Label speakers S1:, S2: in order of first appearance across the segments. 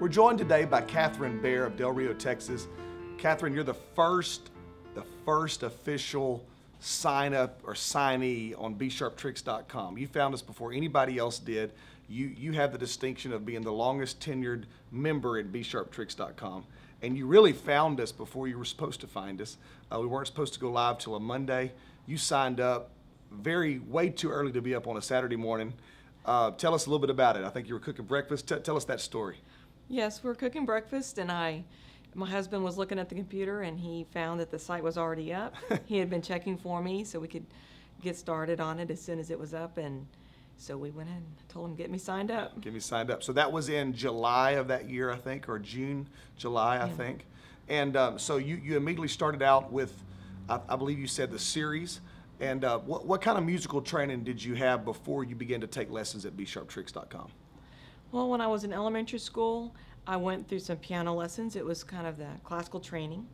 S1: We're joined today by Kathryn Behr of Del Rio, Texas. Kathryn, you're the first official sign up or signee on bsharptricks.com. You found us before anybody else did. You have the distinction of being the longest tenured member at bsharptricks.com. And you really found us before you were supposed to find us. We weren't supposed to go live till a Monday. You signed up way too early to be up on a Saturday morning. Tell us a little bit about it. I think you were cooking breakfast. Tell us that story.
S2: Yes, we're cooking breakfast, and my husband was looking at the computer, and he found that the site was already up. He had been checking for me so we could get started on it as soon as it was up, and so we went in and told him, get me signed up.
S1: Get me signed up. So that was in July of that year, I think, or June, July, I think. And so you immediately started out with, I believe you said, the series. And what kind of musical training did you have before you began to take lessons at bsharptricks.com?
S2: Well, when I was in elementary school, I went through some piano lessons. It was kind of the classical training.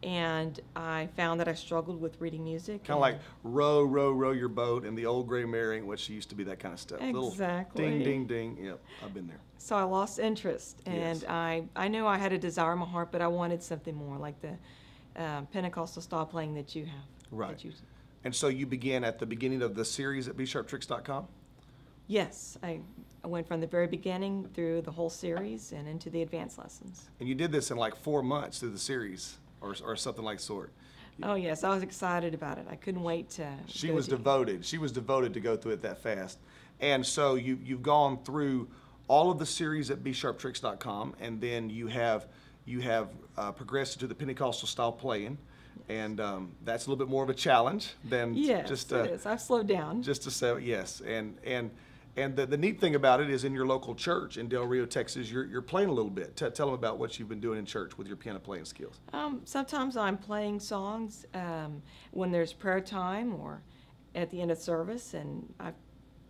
S2: And I found that I struggled with reading music.
S1: Kind of like row, row, row your boat and the old gray mare, which used to be that kind of stuff.
S2: Exactly.
S1: Little ding, ding, ding. Yep, I've been there.
S2: So I lost interest. And
S1: Yes.
S2: I knew I had a desire in my heart, but I wanted something more like the Pentecostal style playing that you have.
S1: Right. And so you began at the beginning of the series at bsharptricks.com?
S2: Yes, I went from the very beginning through the whole series and into the advanced lessons.
S1: And you did this in like 4 months through the series, or something like sort.
S2: Oh yes, I was excited about it. I couldn't wait to.
S1: She was devoted. She was devoted to go through it that fast. And so you've gone through all of the series at bsharptricks.com, and then you have progressed to the Pentecostal style playing. And that's a little bit more of a challenge than just
S2: it is. I've slowed down.
S1: Just to say yes, and the neat thing about it is in your local church in Del Rio, Texas, you're playing a little bit. Tell them about what you've been doing in church with your piano playing skills.
S2: Sometimes I'm playing songs when there's prayer time or at the end of service, and I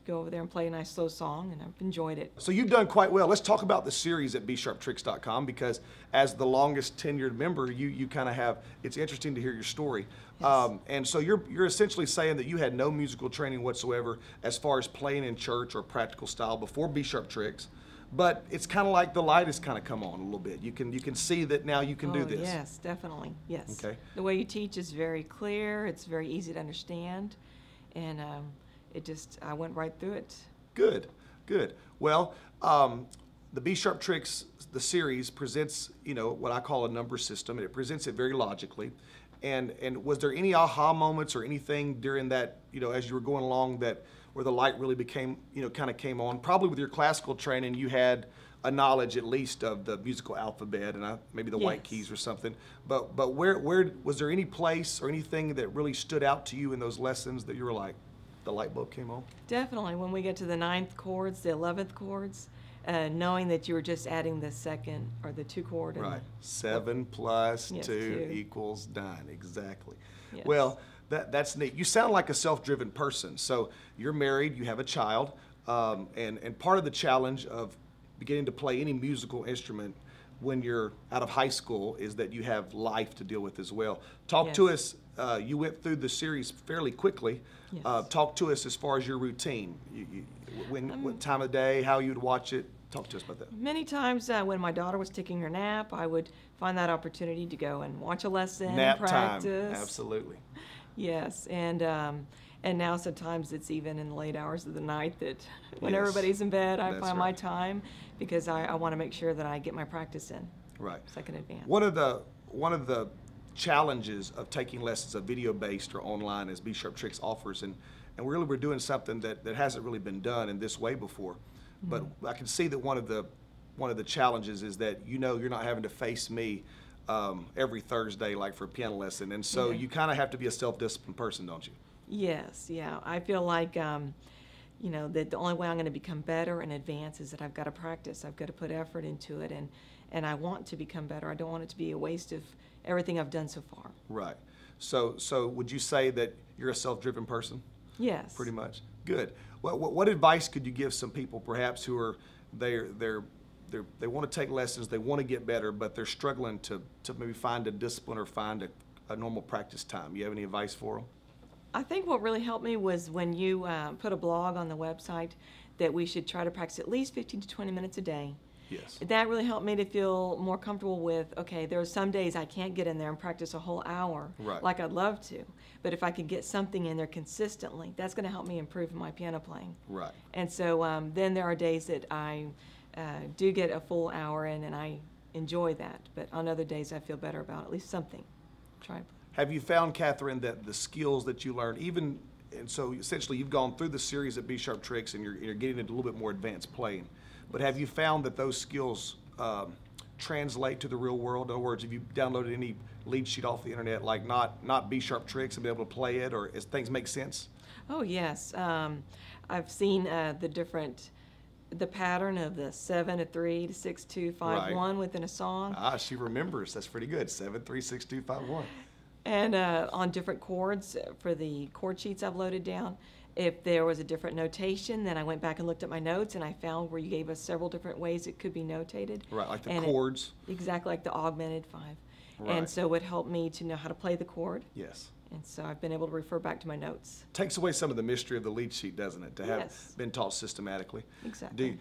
S2: go over there and play a nice slow song, and I've enjoyed it.
S1: So you've done quite well. Let's talk about the series at bsharptricks.com, because as the longest tenured member, you kind of have, it's interesting to hear your story.
S2: Yes.
S1: And so you're essentially saying that you had no musical training whatsoever as far as playing in church or practical style before bsharptricks, but it's kind of like the light has kind of come on a little bit. You can see that now you can do this.
S2: Yes, definitely. Yes.
S1: Okay.
S2: The way you teach is very clear. It's very easy to understand, and I went right through it.
S1: Good, good. Well, the B-Sharp-Tricks, the series presents, what I call a number system, and it presents it very logically. And was there any aha moments or anything during that, as you were going along where the light really became, kind of came on? Probably with your classical training, you had a knowledge at least of the musical alphabet and maybe the white keys or something. But where was there any place or anything that really stood out to you in those lessons that you were like, the light bulb came on?
S2: Definitely. When we get to the 9th chords, the 11th chords, knowing that you were just adding the second or the 2 chord.
S1: Right. 7 plus 2 equals 9. Exactly.
S2: Yes.
S1: Well, that's neat. You sound like a self-driven person. So you're married, you have a child, and part of the challenge of beginning to play any musical instrument when you're out of high school is that you have life to deal with as well. Talk to us. You went through the series fairly quickly.
S2: Yes.
S1: Talk to us as far as your routine. What time of day, how you'd watch it. Talk to us about that.
S2: Many times when my daughter was taking her nap, I would find that opportunity to go and watch a lesson,
S1: Nap
S2: practice.
S1: time, absolutely.
S2: Yes, and now sometimes it's even in the late hours of the night that when
S1: Yes.
S2: everybody's in bed, I
S1: That's
S2: find my
S1: right.
S2: time because I want to make sure that I get my practice in.
S1: Right.
S2: Second advance.
S1: One of the challenges of taking lessons of video-based or online as B-Sharp-Tricks offers, and really we're doing something that hasn't really been done in this way before. But I can see that one of the challenges is that you're not having to face me every Thursday like for a piano lesson, and so you kind of have to be a self-disciplined person, don't you?
S2: Yes, yeah. I feel like that the only way I'm going to become better and advance is that I've got to practice. I've got to put effort into it, and I want to become better. I don't want it to be a waste of everything I've done so far.
S1: Right. So would you say that you're a self-driven person?
S2: Yes.
S1: Pretty much. Good. What advice could you give some people perhaps who are they want to take lessons, they want to get better, but they're struggling to maybe find a discipline or find a normal practice time? You have any advice for them?
S2: I think what really helped me was when you put a blog on the website that we should try to practice at least 15 to 20 minutes a day.
S1: Yes.
S2: That really helped me to feel more comfortable with, okay, there are some days I can't get in there and practice a whole hour
S1: Right.
S2: like I'd love to. But if I could get something in there consistently, that's going to help me improve my piano playing.
S1: Right.
S2: And so then there are days that I do get a full hour in, and I enjoy that. But on other days, I feel better about at least something. Try.
S1: Have you found, Kathryn, that the skills that you learned, even, and so essentially you've gone through the series at B-Sharp Tricks and you're getting into a little bit more advanced playing, but have you found that those skills translate to the real world? In other words, have you downloaded any lead sheet off the internet, like not B-Sharp Tricks, and be able to play it, or as things make sense?
S2: Oh, yes. I've seen the pattern of the 7 to 3 to 6 2 5 1 within a song.
S1: Ah, she remembers. That's pretty good. 7 3 6 2 5 1.
S2: And on different chords for the chord sheets I've loaded down. If there was a different notation, then I went back and looked at my notes, and I found where you gave us several different ways it could be notated.
S1: Right, like the
S2: And
S1: chords.
S2: Exactly, like the augmented 5.
S1: Right.
S2: And so it helped me to know how to play the chord.
S1: Yes.
S2: And so I've been able to refer back to my notes.
S1: Takes away some of the mystery of the lead sheet, doesn't it? To have
S2: Yes.
S1: been taught systematically.
S2: Exactly.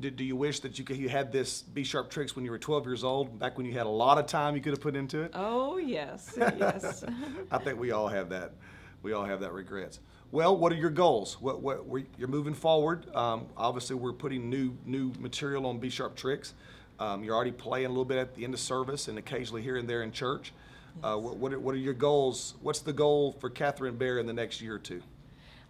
S1: Do you wish that you had this B-Sharp Tricks when you were 12 years old, back when you had a lot of time you could have put into it?
S2: Oh, yes, yes.
S1: I think we all have that. We all have that regrets. Well, what are your goals? You're moving forward. Obviously, we're putting new material on B-Sharp Tricks. You're already playing a little bit at the end of service and occasionally here and there in church. What are your goals? What's the goal for Kathryn Behr in the next year or two?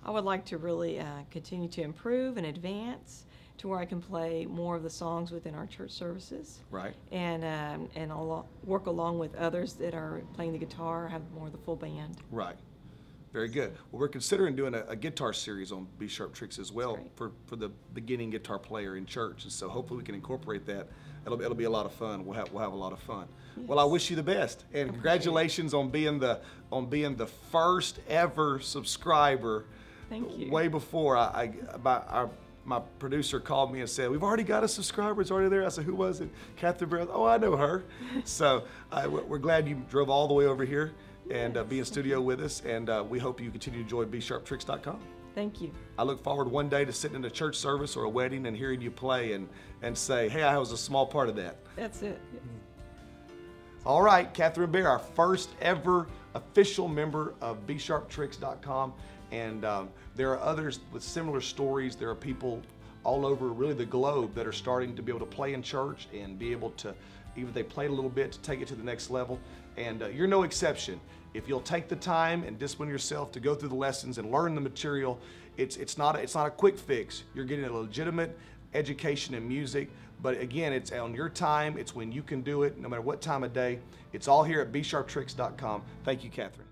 S2: I would like to really continue to improve and advance to where I can play more of the songs within our church services.
S1: Right.
S2: And work along with others that are playing the guitar, have more of the full band.
S1: Right. Very good. Well, we're considering doing a guitar series on B-Sharp Tricks as well for the beginning guitar player in church. And so hopefully we can incorporate that. It'll be a lot of fun. We'll have a lot of fun.
S2: Yes.
S1: Well, I wish you the best, and congratulations on being the first ever subscriber.
S2: Thank you.
S1: Way before my producer called me and said, "We've already got a subscriber. It's already there." I said, "Who was it?" Kathryn Behr. Oh, I know her. So we're glad you drove all the way over here and be in studio with us, and we hope you continue to enjoy bsharptricks.com.
S2: Thank you.
S1: I look forward one day to sitting in a church service or a wedding and hearing you play and say, "Hey, I was a small part of that."
S2: That's it.
S1: All right, Kathryn Behr, our first ever official member of bsharptricks.com. And there are others with similar stories. There are people all over really the globe that are starting to be able to play in church and be able to, even if they played a little bit, to take it to the next level. And you're no exception. If you'll take the time and discipline yourself to go through the lessons and learn the material, it's not a quick fix. You're getting a legitimate education in music, but again, it's on your time. It's when you can do it, no matter what time of day. It's all here at bsharptricks.com. Thank you, Kathryn.